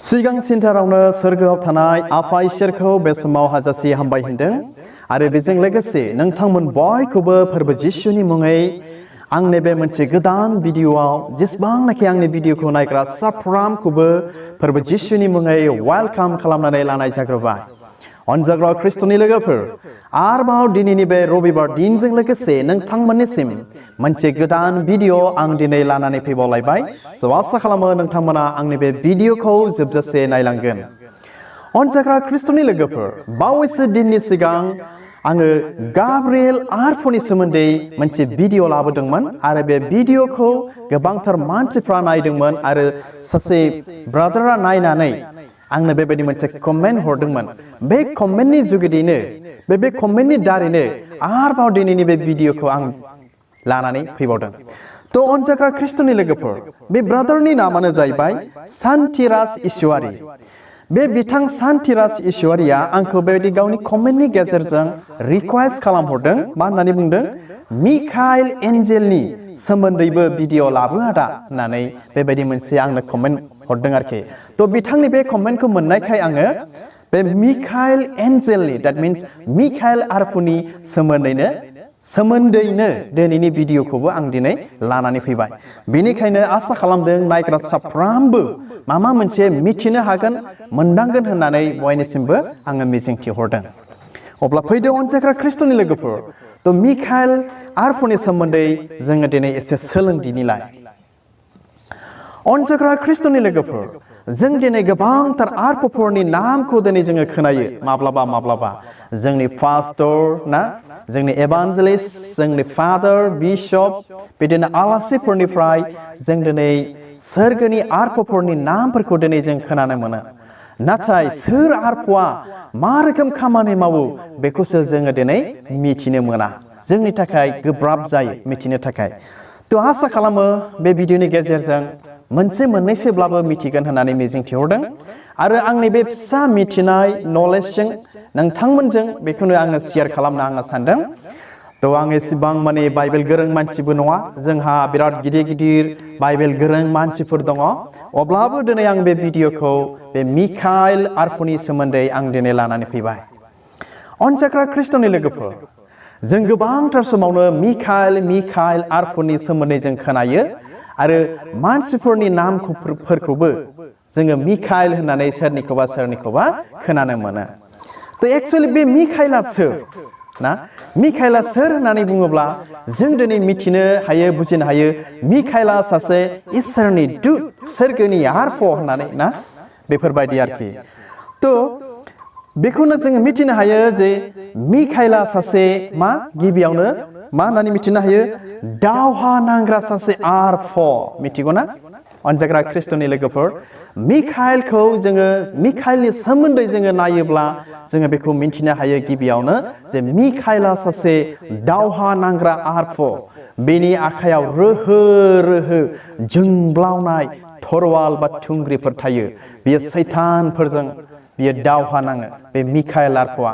सिगां सिन्थारावनो सोरगोआव थानाय आफा इसोरखौ बे समाव हाजासे हामबाय होनदों आरो बेजों लोगोसे नोंथांमोन बयखौबो फोरबो जिसुनि मुङै आंनि बे मोनसे गोदान भिडिअआव जेसेबांनाखि आंनि भिडिअखौ नायग्रा साफ्रोमखौबो फोरबो जिसुनि मुङै वेलकाम खालामनानै लानाय जाग्रोबाय। अनजाग्रा ख्रिस्ट'नि लोगोफोर आरोबाव दिनैनि बे रबिबार दिनजों लोगोसे नोंथांमोननिसिम मोनसे गोदान भिडिअ आं दिनै लानानै फैबावलायबाय। स' आसा खालामो नोंथांमोना आंनि बे भिडिअखौ जोबजासे नायलांगोन। अनजाग्रा ख्रिस्ट'नि लोगोफोर बावैसो दिननि सिगां आङो गाब्रिएल आरफोरनि सोमोन्दै मोनसे भिडिअ लाबोदोंमोन आरो बे भिडिअखौ गोबांथार मानसिफ्रा नायदोंमोन आरो सासे ब्रादारा नायनानै आंनो बेबायदि मोनसे कमेन्ट हरदोंमोन। बे कमेन्टनि जुगिदिनो बे कमेन्टनि दारैनो आरोबाव दिनैनि बे भिडिअखौ आं लानानै फैबावदों। थ' अनजाग्रा ख्रिस्ट'नि लोगोफोर बे ब्रादारनि नामानो जाहैबाय सान्तिराज इसवारी। बे बिथां सान्तिराज इसवारीया आंखौ बेबायदि गावनि कमेन्टनि गेजेरजों रिक्वेस्ट खालामहरदों। मा होननानै बुंदों? मिखाइल एन्जेलनि सोमोन्दैबो भिडिअ लाबो आदा होननानै बेबायदि मोनसे आंनो कमेन्ट हरदों आरोखि। थ' बिथांनि बे कमेन्टखौ मोननायखाय आङो बे मिखाइल एन्जेलनि द्याट मिन्स मिखाइल आरफुनि सोमोन्दैनो दिनैनि भिडिअखौबो आं दिनै लानानै फैबाय। बेनिखायनो आसा खालामदों नायग्रा साफ्रोमबो माबा मोनसे मिथिनो हागोन मोनदांगोन होननानै बयनिसिमबो आङो मिजिंथिहरदों। अब्ला फैदो अनजाग्रा ख्रिस्ट'नि लोगोफोर थ' मिखाइल आरफुनि सोमोन्दै जोङो दिनै एसे सोलोंदिनिलाय। अनजाग्रा ख्रिस्ट'नि लोगोफोर जों दिनै गोबांथार आरफोरनि नामखौ दिनै जोङो खोनायो माब्लाबा जोंनि पास्टर ना जोंनि एभान्जेलिस्ट जोंनि फादार बिशप बिदिनो आलासिफोरनिफ्राय जों दिनै सोरगोनि आरफोरनि नामफोरखौ दिनै जों खोनानो मोनो। नाथाय सोर आरफआ मा रोखोम खामानि मावो बेखौसो जोङो दिनै मिथिनो मोना। जोंनि थाखाय गोब्राब जायो मिथिनो थाखाय। थ' आसा खालामो बे भिडिअनि गेजेरजों मोनसे मोननैसोब्लाबो मिथिगोन होननानै मिजिंथिहरदों आरो आंनि बे फिसा मिथिनाय नलेजजों नोंथांमोनजों बेखौनो आङो शेयार खालामनो आङो सानदों। थ' आं एसेबां माने बाइबेल गोरों मानसिबो नङा। जोंहा बिराद गिदिर बाइबेल गोरों मानसिफोर दङ। अब्लाबो दिनै आं बे भिडिअखौ बे मिखाइल आरफुनि सोमोन्दै आं दिनै लानानै फैबाय। अनजाग्रा ख्रिस्ट'नि लोगोफोर जों गोबांथार समावनो मिखाइल आरफुनि सोमोन्दै जों खोनायो आरो मानसिफोरनि नामफोरखौबो जोङो मिखाइल होननानै सोरनिखौबा खोनानो मोनो। थ' एक्सुवेलि बे मिखाइला सोर ना? मिखाइला सोर होननानै बुङोब्ला जों दिनै मिथिनो हायो बुजिनो हायो मिखाइला सासे इसोरनि दूत सोरगोनि आरफ होननानै ना बेफोरबायदि आरोखि। थ' बेखौनो जोङो मिथिनो हायो जे मिखाइला सासे मा गिबियावनो मा होननानै मिथिनो हायो? दावहा नांग्रा सासे आरफ मिथिगौ ना? अनजाग्रा ख्रिस्ट'नि लोगोफोर मिखाइलखौ जोङो मिखाइलनि सोमोन्दै जोङो नायोब्ला जोङो बेखौ मिथिनो हायो गिबियावनो जे मिखाइला सासे दावहा नांग्रा आरफ। बेनि आखायाव रोहो जोंब्लावनाय थरवाल बा थुंग्रिफोर थायो। बियो सैतानफोरजों बियो दावहा नाङो। बे मिखाइल आरफआ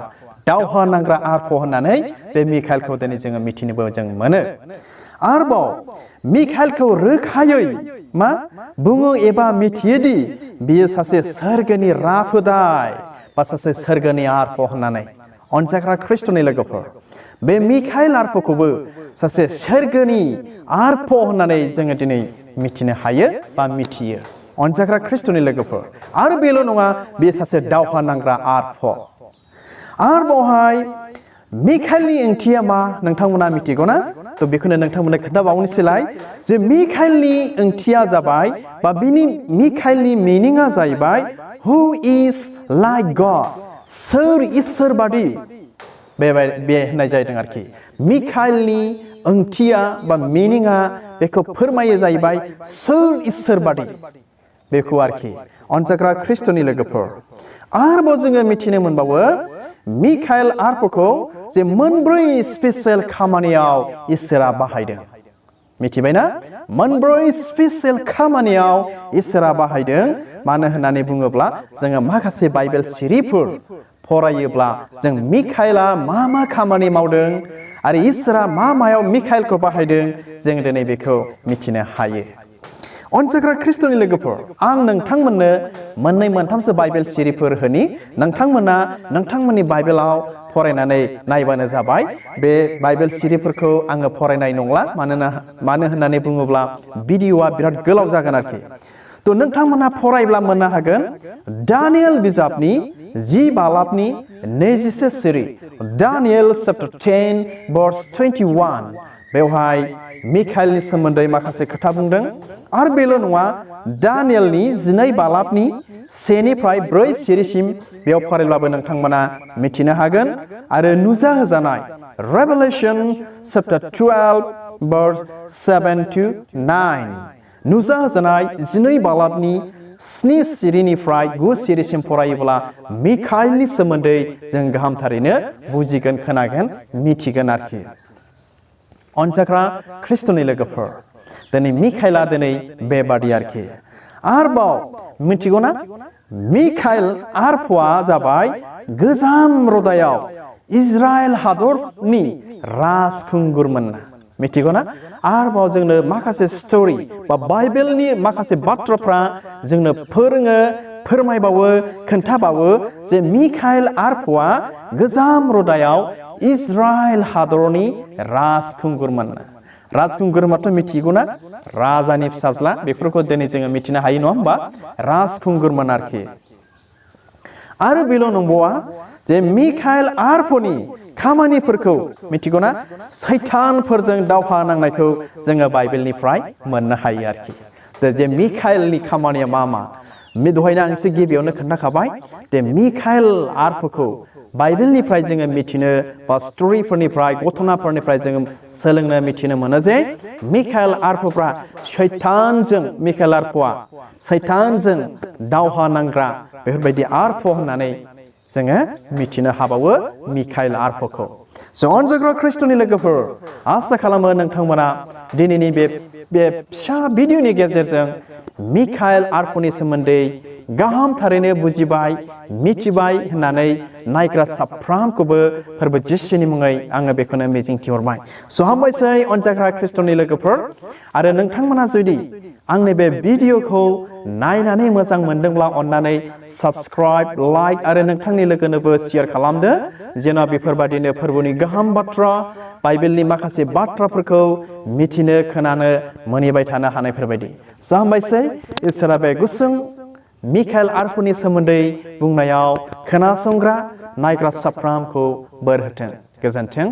दावहा नांग्रा आरफ होननानै बे मिखाइलखौ दिनै जोङो मिथिनोबो जों मोनो। आरोबाव मिखाइलखौ रोखायै मा बुङो एबा मिथियोदि बियो सासे सोरगोनि राफोदाय बा सासे सोरगोनि आरफ होननानै। अनजाग्रा ख्रिस्ट'नि लोगोफोर बे मिखाइल आरफखौबो सासे सोरगोनि आरफ होननानै जोङो दिनै मिथिनो हायो बा मिथियो। अनजाग्रा ख्रिस्ट'नि लोगोफोर आरो बेल' नङा बेयो सासे दावहा नांग्रा आरफ। आरोबावहाय मिखाइलनि ओंथिया मा नोंथांमोना मिथिगौ ना? थ' बेखौनो नोंथांमोननो खोन्थाबावनोसैलाय जे मिखाइलनि ओंथिया जाबाय बा बिनि मिखाइलनि मिनिङा जाहैबाय हु इज लाइक गड सोर इसोर बादि बे होननाय जादों आरोखि। मिखाइलनि ओंथिया बा मिनिङा बेखौ फोरमायो जाहैबाय सोर इसोर बादि बेखौ आरोखि। अनजाग्रा ख्रिस्ट'नि लोगोफोर आरोबाव जोङो मिथिनो मोनबावो मिखाइल आरफखौ जे मोनब्रै स्पेसियेल खामानियाव इसोरा बाहायदों। मिथिबायना? मोनब्रै स्पेसियेल खामानियाव इसोरा बाहायदों। मानो होननानै बुङोब्ला जोङो माखासे बाइबेल सिरिफोर फरायोब्ला जों मिखाइला मा खामानि मावदों आरो इसोरा मायाव मिखाइलखौ बाहायदों जों दिनै बेखौ मिथिनो हायो। अनसायग्रा ख्रिस्ट'नि लोगोफोर आं नोंथांमोननो मोननै मोनथामसो बाइबेल सिरिफोर होनि नोंथांमोना नोंथांमोननि बाइबेलाव फरायनानै नायबानो जाबाय बे बाइबेल सिरिफोरखौ आङो फरायनाय नंला मानो होननानै बुङोब्ला भिडिअआ बिराद गोलाव जागोन आरोखि तो नोंथांमोना फरायब्ला मोननो हागोन दानियेल बिजाबनि 10 बालाबनि 20 सिरि दानियेल चैप्टर 10 verse 21 बेवहाय मिखाइलनि सोमोन्दै माखासे खोथा बुंदों आरो बेल' नङा दानियेलनि 12 बालाबनि 1 निफ्राय 4 सिरिसिम बेयाव फरायब्लाबो नोंथांमोना मिथिनो हागोन आरो नुजा होजानाय रेभेलेशन चैप्टर 12 verse 7 to 9 नुजा होजानाय 12 बालाबनि 7 सिरिनिफ्राय 9 सिरिसिम फरायोब्ला मिखाइलनि सोमोन्दै जों गाहामथारैनो बुजिगोन खोनागोन मिथिगोन आरोखि अनसायग्रा ख्रिस्ट'नि लोगोफोर दिनै मिखाइला दिनै बेबादि आरोखि आरोबाव मिथिगौना मिखाइल आरफ'आ जाबाय गोजाम रदायाव इजराइल हादरनि राजखुंगुरमोन मिथिगौना आरोबाव जोंनो माखासे स्टोरी बा बाइबेलनि माखासे बाथ्राफ्रा जोंनो फोरमायबावो खोन्थाबावो जे मिखाइल आरफ'आ गोजाम रदायाव इजराइल हादरनि राजखुंगुरमोन राजखुंगुरमाथ' मिथिगौना राजानि फिसाज्ला बेफोरखौ दिनै जोङो मिथिनो हायो नङा होमबा राजखुंगुरमोन आरोखि आरो बेल' नंबावा जे मिखाइल आरफ'नि खामानिफोरखौ मिथिगौना सैतानफोरजों दावहा नांनायखौ जोङो बाइबेलनिफ्राय मोननो हायो आरोखि जे मिखाइलनि खामानिया मा दहायनो आं एसे गिबियावनो खोन्थाखाबाय जे मिखाइल आरफ'खौ बाइबेलनिफ्राय जोङो मिथिनो बा स्ट'रीफोरनिफ्राय घटनाफोरनिफ्राय जोङो सोलोंनो मिथिनो मोनो जे मिखाइल आरफ'फ्रा मिखाइल आरफ'आ सैतानजों दावहा नांग्रा बेफोरबायदि आरफ' होननानै जोङो मिथिनो हाबावो मिखाइल आरफ'खौ अनसायग्रा ख्रिस्ट'नि लोगोफोर आसा खालामो नोंथांमोना दिनैनि बे फिसा भिडिअनि गेजेरजों मिखाइल आरफ'नि सोमोन्दै गाहामथारैनो बुजिबाय मिथिबाय होननानै नायग्रा साफ्रामखौबो फोरबो जिसुनि मुङै आङो बेखौनो मिजिंथिहरबाय हामबायसै अनसायग्रा ख्रिस्ट'नि लोगोफोर आरो नोंथांमोना जुदि आंनि बे भिडिअखौ नायनानै मोजां मोनदोंब्ला अन्नानै साबस्क्राइब लाइक आरो नोंथांनि लोगोनोबो शेयार खालामदो जेन' बेफोरबादिनो फोरबोनि गाहाम बाथ्रा बाइबेलनि माखासे बाथ्राफोरखौ मिथिनो खोनानो मोनहैबाय थानो हानायफोरबायदि हामबायसै इसोरा बे गुसुं मिखाइल आरफ'नि सोमोन्दै बुंनायाव खोनासंग्रा नायग्रा साफ्रामखौ बोर होथों गोजोन्थों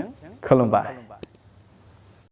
खुलुमबाय